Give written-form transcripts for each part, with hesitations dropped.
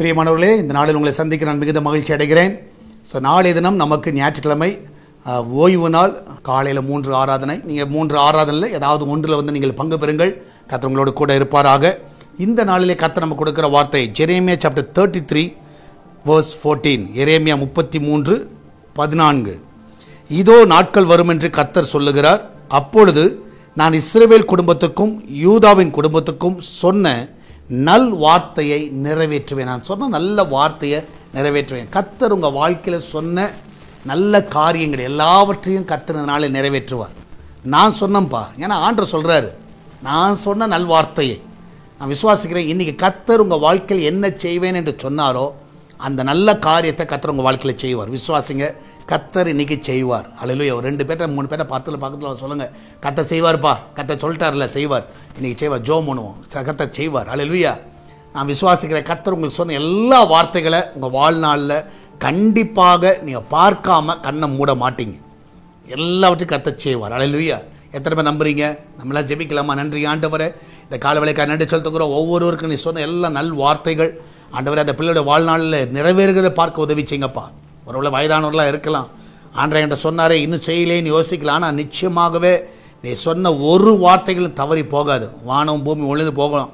பிரியமானவர்களே, இந்த நாளில் உங்களை சந்திக்க நான் மிகுந்த மகிழ்ச்சி அடைகிறேன். ஸோ நாளைய தினம் நமக்கு ஞாயிற்றுக்கிழமை ஓய்வு நாள். காலையில் 3 ஆராதனை. நீங்கள் 3 ஆராதனையில் ஏதாவது ஒன்றில் நீங்கள் பங்கு பெறுங்கள். கர்த்தர் உங்களோடு கூட இருப்பாராக. இந்த நாளிலே கர்த்தர் நமக்கு கொடுக்கிற வார்த்தை எரேமியா சாப்டர் 33 verse 14. எரேமியா 33:14. இதோ நாட்கள் வரும் என்று கர்த்தர் சொல்லுகிறார். அப்பொழுது நான் இஸ்ரவேல் குடும்பத்துக்கும் யூதாவின் குடும்பத்துக்கும் சொன்ன நல் வார்த்தையை நிறைவேற்றுவேன். நான் சொன்ன நல்ல வார்த்தையை நிறைவேற்றுவேன். கர்த்தர் உங்கள் வாழ்க்கையில் சொன்ன நல்ல காரியங்கள் எல்லாவற்றையும் கர்த்தர் நாளில் நிறைவேற்றுவார். நான் சொன்னேன்ப்பா, ஏன்னா ஆண்டவர் சொல்கிறாரு, நான் சொன்ன நல் வார்த்தையை நான் விசுவாசிக்கிறேன். இன்றைக்கி கர்த்தர் உங்கள் வாழ்க்கையில் என்ன செய்வேன் என்று சொன்னாரோ அந்த நல்ல காரியத்தை கர்த்தர் உங்கள் வாழ்க்கையில் செய்வார். விசுவாசிங்க, கர்த்தர் இன்னைக்கு செய்வார். அல்லேலூயா. ஒரு 2 பேர்ட்ட 3 பேர்ட்ட பக்கத்தில் சொல்லுங்கள், கர்த்தர் செய்வார்ப்பா, கர்த்தர் சொல்லிட்டார்ல செய்வார், இன்றைக்கி செய்வார், ஜோம் பண்ணுவோம், கர்த்தர் செய்வார். அல்லேலூயா. நான் விசுவாசிக்கிறேன். கர்த்தர் உங்களுக்கு சொன்ன எல்லா வார்த்தைகளை உங்கள் வாழ்நாளில் கண்டிப்பாக நீங்கள் பார்க்காம கண்ணை மூட மாட்டீங்க. எல்லாவற்றையும் கர்த்தர் செய்வார். அல்லேலூயா. எத்தனை பேர் நம்புறீங்க? நம்மளாம் ஜெபிக்கலாமா? நன்றி ஆண்டவரே, இந்த காலவேளைக்காக நன்றி சொல்லுகிறோம். ஒவ்வொருவருக்கும் நீ சொன்ன எல்லா நல் வார்த்தைகள் ஆண்டவரே அந்த பிள்ளையோட வாழ்நாளில் நிறைவேறுகிறதை பார்க்க உதவி செய்யுங்கப்பா. ஒருவேளை வயதானவர்களாக இருக்கலாம். ஆண்டவர் என்கிட்ட சொன்னாரே, இன்னும் செய்யலேன்னு யோசிக்கலாம். ஆனால் நிச்சயமாகவே நீ சொன்ன ஒரு வார்த்தைகளும் தவறி போகாது. வானம் பூமி ஒழுந்து போகலாம்,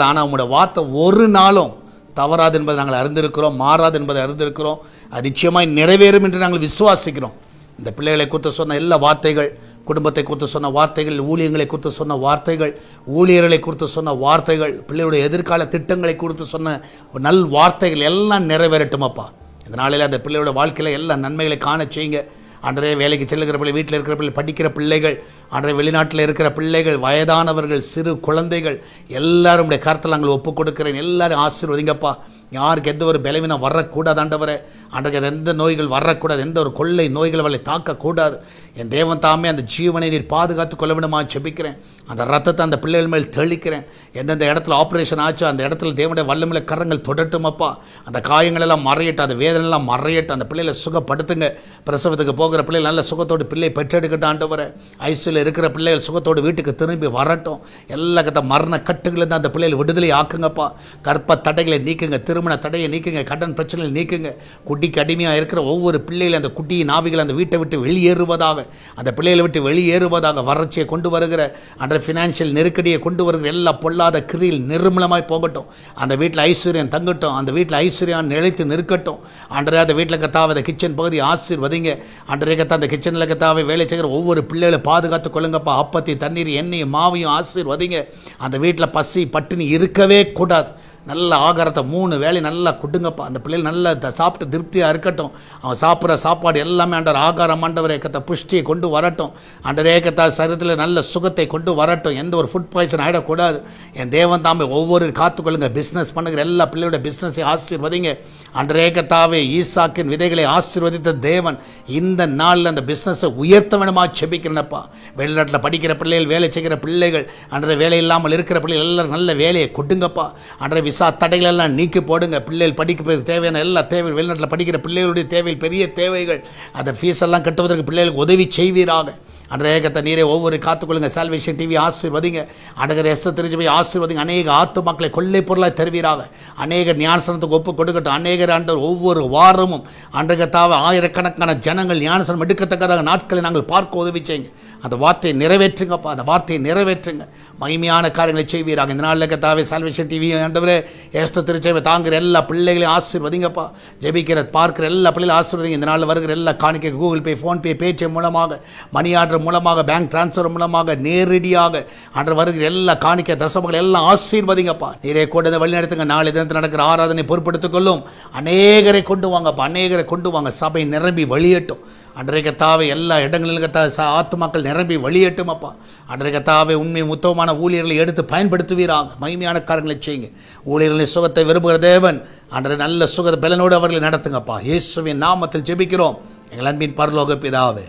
ஆனால் உங்களோட வார்த்தை ஒரு நாளும் தவறாது என்பதை நாங்கள் அறிந்திருக்கிறோம், மாறாது என்பதை அறிந்திருக்கிறோம். அது நிச்சயமாக நிறைவேறும் என்று நாங்கள் விசுவாசிக்கிறோம். இந்த பிள்ளைகளை குறித்து சொன்ன எல்லா வார்த்தைகள், குடும்பத்தை குறித்து சொன்ன வார்த்தைகள், ஊழியர்களை குறித்து சொன்ன வார்த்தைகள், ஊழியர்களை குறித்து சொன்ன வார்த்தைகள், பிள்ளைகளுடைய எதிர்கால திட்டங்களை குறித்து சொன்ன நல் வார்த்தைகள் எல்லாம் நிறைவேறட்டுமப்பா. இந்த நாளில் அந்த பிள்ளையோட வாழ்க்கையில் எல்லா நன்மைகளை காண செய்யுங்க. அன்றே வேலைக்கு செல்லுகிற பிள்ளை, வீட்டில் இருக்கிற பிள்ளை, படிக்கிற பிள்ளைகள், அன்றே வெளிநாட்டில் இருக்கிற பிள்ளைகள், வயதானவர்கள், சிறு குழந்தைகள் எல்லாரும் கருத்தில் நாங்கள் ஒப்புக் கொடுக்கிறேன். எல்லாரும் ஆசீர்வதிங்கப்பா. யாருக்கு எந்த ஒரு பலவீனம் வரக்கூடாது ஆண்டவரே. அன்றைக்கு அது எந்த நோய்கள் வரக்கூடாது, எந்த ஒரு கொள்ளை நோய்கள் அவளை தாக்கக்கூடாது. என் தேவன் தாமே அந்த ஜீவனை நீர் பாதுகாத்து கொள்ள வேண்டுமா செபிக்கிறேன். அந்த ரத்தத்தை அந்த பிள்ளைகள் மேல் தெளிக்கிறேன். எந்தெந்த இடத்துல ஆப்ரேஷன் ஆச்சோ அந்த இடத்துல தேவனுடைய வல்லமையில கரங்கள் தொடட்டுமப்பா. அந்த காயங்கள் எல்லாம் மறையட்டும், அந்த வேதனை எல்லாம் மறையட்டும். அந்த பிள்ளைகளை சுகப்படுத்துங்க. பிரசவத்துக்கு போகிற பிள்ளைகள் நல்ல சுகத்தோடு பிள்ளை பெற்றெடுக்கட்டும் ஆண்டவரே. ஐசியூல இருக்கிற பிள்ளைகள் சுகத்தோடு வீட்டுக்கு திரும்பி வரட்டும். எல்லா மரண கட்டுகளிலிருந்து அந்த பிள்ளைகளை விடுதலை ஆக்குங்கப்பா. கற்ப தடைகளை நீக்குங்க, திருமண தடையை நீக்குங்க, கடன் பிரச்சனைகளை நீக்குங்க. குட்டிக்கு அடிமையாக இருக்கிற ஒவ்வொரு பிள்ளைகளும் அந்த குட்டியின் ஆவிகள் அந்த வீட்டை விட்டு வெளியேறுவதாக, அந்த பிள்ளைகளை விட்டு வெளியேறுவதாக. வறட்சியை கொண்டு வருகிற அந்த ஃபினான்ஷியல் நெருக்கடியை கொண்டு வருகிற எல்லா பொல்லாத கிரியில் நிர்மூலமாய் போகட்டும். அந்த வீட்டில் ஐஸ்வர்யம் தங்கட்டும், அந்த வீட்டில் ஐஸ்வர்யம் நிலைத்து நிற்கட்டும். அன்றே அந்த வீட்டில் கத்தாவை அந்த கிச்சன் பகுதி ஆசீர்வதிங்க. அன்றே கத்தா அந்த கிச்சனில் கத்தாவை வேலை செய்கிற ஒவ்வொரு பிள்ளைகளை பாதுகாத்து கொள்ளுங்கப்பா. அப்பத்தி தண்ணீர் எண்ணெயும் மாவையும் ஆசீர்வதிங்க. அந்த வீட்டில் பசி பட்டினி இருக்கவே கூடாது. நல்ல ஆகாரத்தை 3 வேளை நல்லா கொடுங்கப்பா. அந்த பிள்ளைகள் நல்லா சாப்பிட்டு திருப்தியாக இருக்கட்டும். அவன் சாப்பிட்ற சாப்பாடு எல்லாமே ஆண்டவர் ஆகாரம் ஆண்டவரே கத்த புஷ்டியை கொண்டு வரட்டும். ஆண்டவரே கத்தா சரீரத்தில் நல்ல சுகத்தை கொண்டு வரட்டும். எந்த ஒரு ஃபுட் பாய்சன் ஆகிடக்கூடாது. என் தேவன் தாமே ஒவ்வொரு காத்துக்கொள்ளுங்க. பிஸ்னஸ் பண்ணுகிற எல்லா பிள்ளையோட பிஸ்னஸை ஆசீர்வதிங்க. ஆண்டவரே கத்தாவே ஈசாக்கின் விதைகளை ஆசீர்வதித்த தேவன் இந்த நாளில் அந்த பிஸ்னஸை உயர்த்த வேணுமா செபிக்கிறேனப்பா. வெளிநாட்டில் படிக்கிற பிள்ளைகள், வேலை செய்கிற பிள்ளைகள், அன்றைய வேலை இல்லாமல் இருக்கிற பிள்ளைகள் எல்லாரும் நல்ல வேலையை கொடுங்கப்பா. அன்றைய விசா தடைகள் எல்லாம் நீக்கி போடுங்க. பிள்ளைகள் படிக்க தேவையான எல்லா தேவை, வெளிநாட்டில் படிக்கிற பிள்ளைகளுடைய தேவைகள், பெரிய தேவைகள், அந்த ஃபீஸ் எல்லாம் கட்டுவதற்கு பிள்ளைகளுக்கு உதவி செய்வீராக. அன்றைய கத்த நீரே ஒவ்வொரு காத்துக்கொள்ளுங்க. சால்வேஷன் டிவி ஆசீர்வதிங்க. அன்றைய எஸ்தர் தெரிஞ்சு போய் ஆசீர்வதிங்க. அநேக ஆத்து மக்களை கொள்ளை பொருளாக தருவீராக. அநேக ஞானசனத்துக்கு ஒப்பு கொடுக்கட்டும். அநேகர் ஆண்டவர் ஒவ்வொரு வாரமும் அன்றைய தாவை ஆயிரக்கணக்கான ஜனங்கள் ஞானசனம் எடுக்கத்தக்கதாக நாட்களை நாங்கள் பார்க்க உதவி செய்யுங்க. அந்த வார்த்தையை நிறைவேற்றுங்கப்பா. அந்த வார்த்தையை நிறைவேற்றுங்க. மகிமையான காரியங்களை செய்வீராக. இந்த நாளில் கத்தாவே சால்வேஷன் டிவி ஆண்டவரே எஸ்தர் திருச்சபை தாங்குகிற எல்லா பிள்ளைகளையும் ஆசீர்வதிங்கப்பா. ஜெபிக்கிற பார்க்கிற எல்லா பிள்ளைகளும் ஆசீர்வதிங்க. இந்த நாளில் வருகிற எல்லா காணிக்கை கூகுள் பே, ஃபோன்பே, பேடிஎம் மூலமாக, மணி ஆர்டர் மூலமாக, பேங்க் டிரான்ஸ்ஃபர் மூலமாக, நேரடியாக அன்று வருகிற எல்லா காணிக்கை தசமங்களை எல்லாம் ஆசீர்வதிங்கப்பா. நீரே கூட வழி நடத்துங்க. நாளை தினத்தில் நடக்கிற ஆராதனை பொறுப்படுத்திக் கொள்ளும். அநேகரை கொண்டு வாங்கப்பா. அநேகரை கொண்டு வாங்க. சபை நிரம்பி வழியட்டும். அன்றைய கத்தாவை எல்லா இடங்களிலும் கத்தா ஆத்துமாக்கள் நிரம்பி வழியட்டும் அப்பா. அன்றைய கத்தாவை உண்மை முத்தமான ஊழியர்களை எடுத்து பயன்படுத்துவீராங்க. மகிமையான காரியங்களை செய்யுங்க. ஊழியர்களின் சுகத்தை விரும்புகிற தேவன் அன்றைய நல்ல சுக பலனோடு அவர்களை நடத்துங்கப்பா. இயேசுவின் நாமத்தில் ஜெபிக்கிறோம் எங்கள் அன்பின் பரலோக பிதாவே.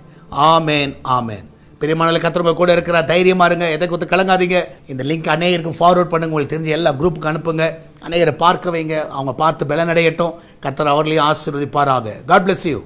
ஆமேன், ஆமேன். பெரியமானவர்களே, கர்த்தர் கூட இருக்கிற தைரியமா இருங்க. எதை கொடுத்து கலங்காதீங்க. இந்த லிங்க் அநேகருக்கும் ஃபார்வர்ட் பண்ணுங்க. உங்களுக்கு தெரிஞ்ச எல்லா குரூப்புக்கு அனுப்புங்க. அநேகரை பார்க்க வைங்க. அவங்க பார்த்து பலனடையட்டும். கர்த்தர் அவர்களையும் ஆசீர்வதிப்பாராக. God bless you.